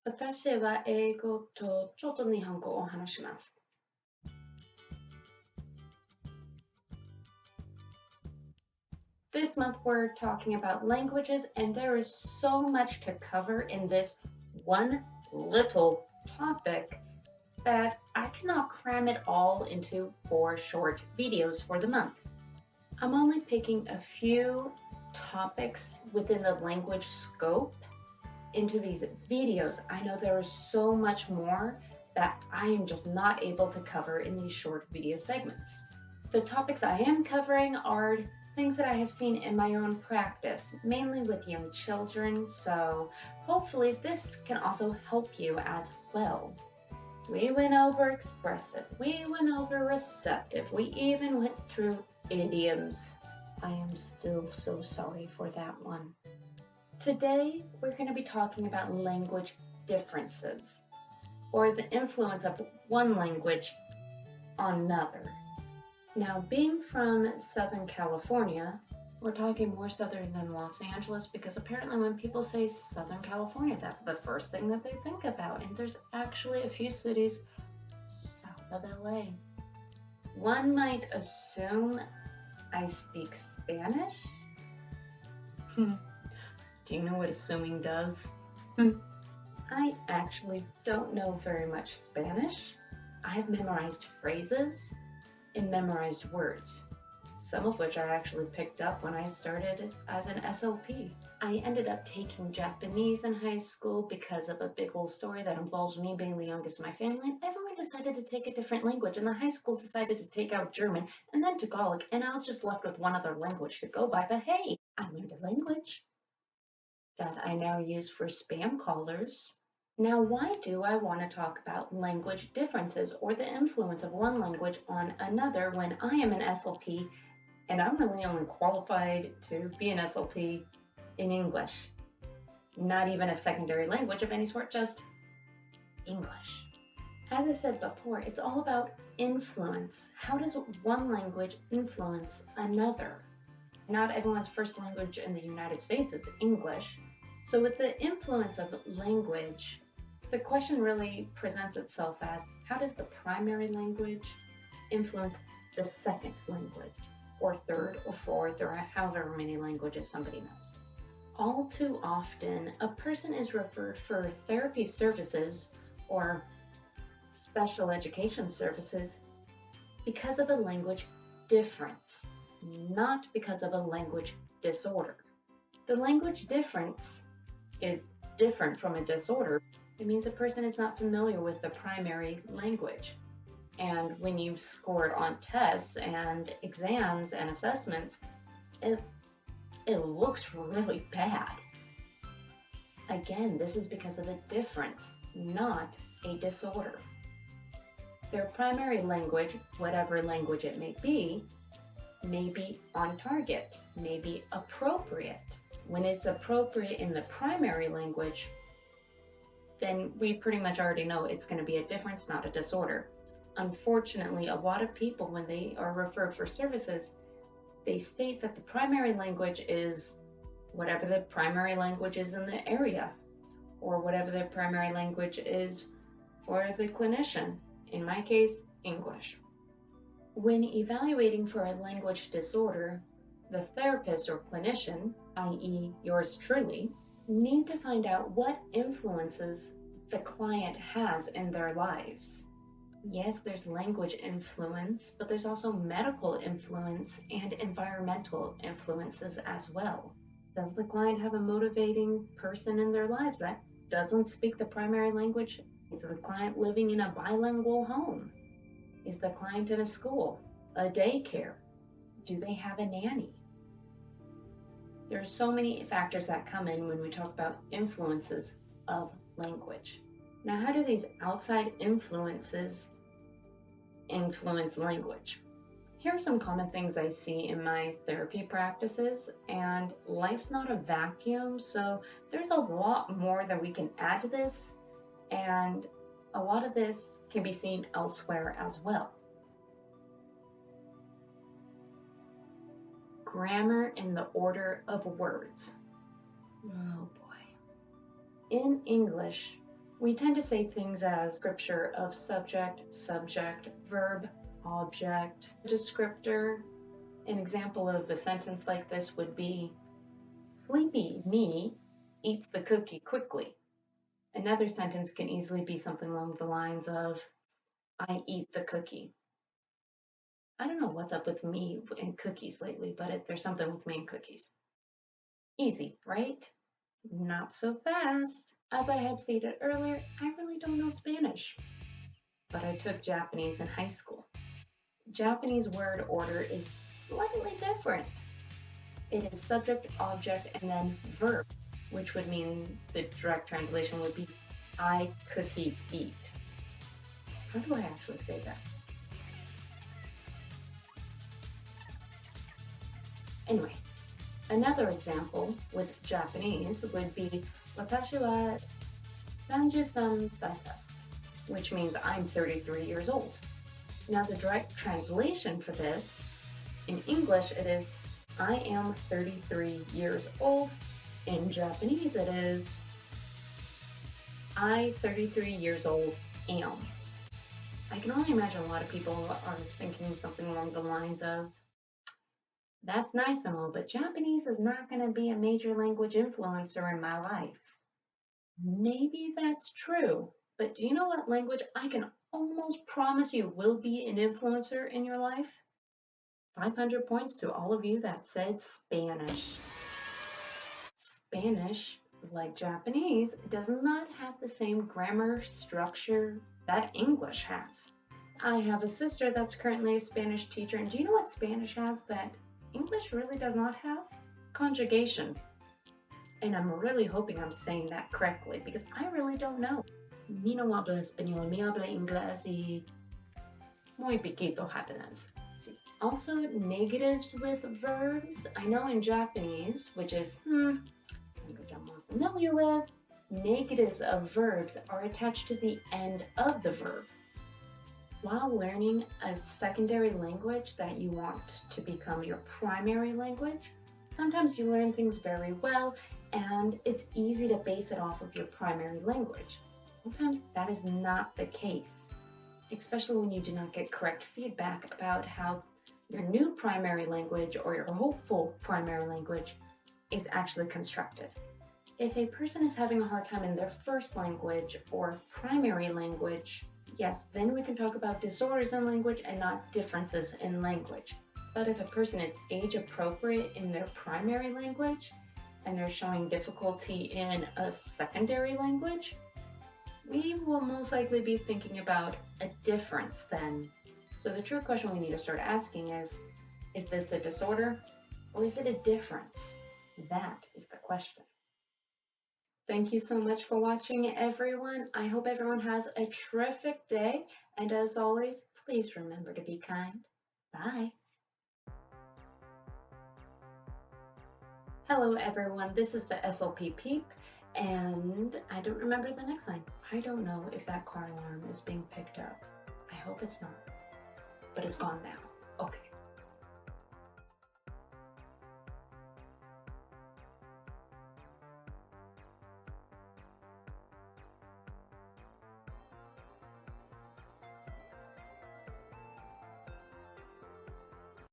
私は英語とちょっと日本語を話します。This month we're talking about languages, and there is so much to cover in this one little topic that I cannot cram it all into 4 short videos for the month. I'm only picking a few topics within the language scope into these videos. I know there is so much more that I am just not able to cover in these short video segments. The topics I am covering are things that I have seen in my own practice, mainly with young children, so hopefully this can also help you as well. We went over expressive, we went over receptive, we even went through idioms. I am still so sorry for that one. Today, we're going to be talking about language differences, or the influence of one language on another. Now, being from Southern California, we're talking more southern than Los Angeles because apparently when people say Southern California, that's the first thing that they think about. And there's actually a few cities south of LA. One might assume I speak Spanish. Do you know what assuming does? I actually don't know very much Spanish. I have memorized phrases and memorized words, some of which I actually picked up when I started as an SLP. I ended up taking Japanese in high school because of a big old story that involves me being the youngest in my family, and everyone decided to take a different language, and the high school decided to take out German and then Tagalog, and I was just left with one other language to go by, but hey, I learned a language that I now use for spam callers. Now, why do I want to talk about language differences or the influence of one language on another when I am an SLP and I'm really only qualified to be an SLP in English? Not even a secondary language of any sort, just English. As I said before, it's all about influence. How does one language influence another? Not everyone's first language in the United States is English. So with the influence of language, the question really presents itself as, how does the primary language influence the second language, or third, or fourth, or however many languages somebody knows? All too often, a person is referred for therapy services or special education services because of a language difference, not because of a language disorder. The language difference is different from a disorder. It means a person is not familiar with the primary language. And when you score it on tests and exams and assessments, it looks really bad. Again, this is because of a difference, not a disorder. Their primary language, whatever language it may be on target, may be appropriate. When it's appropriate in the primary language, then we pretty much already know it's going to be a difference, not a disorder. Unfortunately, a lot of people, when they are referred for services, they state that the primary language is whatever the primary language is in the area, or whatever the primary language is for the clinician. In my case, English. When evaluating for a language disorder, the therapist or clinician, i.e. yours truly, need to find out what influences the client has in their lives. Yes, there's language influence, but there's also medical influence and environmental influences as well. Does the client have a motivating person in their lives that doesn't speak the primary language? Is the client living in a bilingual home? Is the client in a school, a daycare? Do they have a nanny? There are so many factors that come in when we talk about influences of language. Now, how do these outside influences influence language? Here are some common things I see in my therapy practices, and life's not a vacuum, so there's a lot more that we can add to this, and a lot of this can be seen elsewhere as well. Grammar in the order of words. Oh boy. In English, We tend to say things as scripture of subject, subject, verb, object, descriptor. An example of a sentence like this would be, sleepy me eats the cookie quickly. Another sentence can easily be something along the lines of, I eat the cookie. I don't know what's up with me and cookies lately, but there's something with me and cookies. Easy, right? Not so fast. As I have stated earlier, I really don't know Spanish, but I took Japanese in high school. Japanese word order is slightly different. It is subject, object, and then verb, which would mean the direct translation would be, I cookie eat. How do I actually say that? Anyway, another example with Japanese would be, Watashi wa 33 歳です, which means I'm 33 years old. Now the direct translation for this, in English it is, I am 33 years old. In Japanese it is, I 33 years old am. I can only imagine a lot of people are thinking something along the lines of, that's nice and all, but Japanese is not going to be a major language influencer in my life. Maybe that's true, but do you know what language I can almost promise you will be an influencer in your life? 500 points to all of you that said Spanish. Spanish, like Japanese, does not have the same grammar structure that English has. I have a sister that's currently a Spanish teacher, and do you know what Spanish has that English really does not have? Conjugation. And I'm really hoping I'm saying that correctly because I really don't know. Mi no habla español, mi habla inglés y muy poquito japonés. Also, negatives with verbs. I know in Japanese, which is language I'm more familiar with, negatives of verbs are attached to the end of the verb. While learning a secondary language that you want to become your primary language, sometimes you learn things very well and it's easy to base it off of your primary language. Sometimes that is not the case, especially when you do not get correct feedback about how your new primary language or your hopeful primary language is actually constructed. If a person is having a hard time in their first language or primary language, yes, then we can talk about disorders in language and not differences in language. But if a person is age appropriate in their primary language and they're showing difficulty in a secondary language, we will most likely be thinking about a difference then. So the true question we need to start asking is this a disorder or is it a difference? That is the question. Thank you so much for watching, everyone. I hope everyone has a terrific day. And as always, please remember to be kind. Bye. Hello, everyone. This is the SLP Peep, and I don't remember the next line. I don't know if that car alarm is being picked up. I hope it's not, but it's gone now. Okay.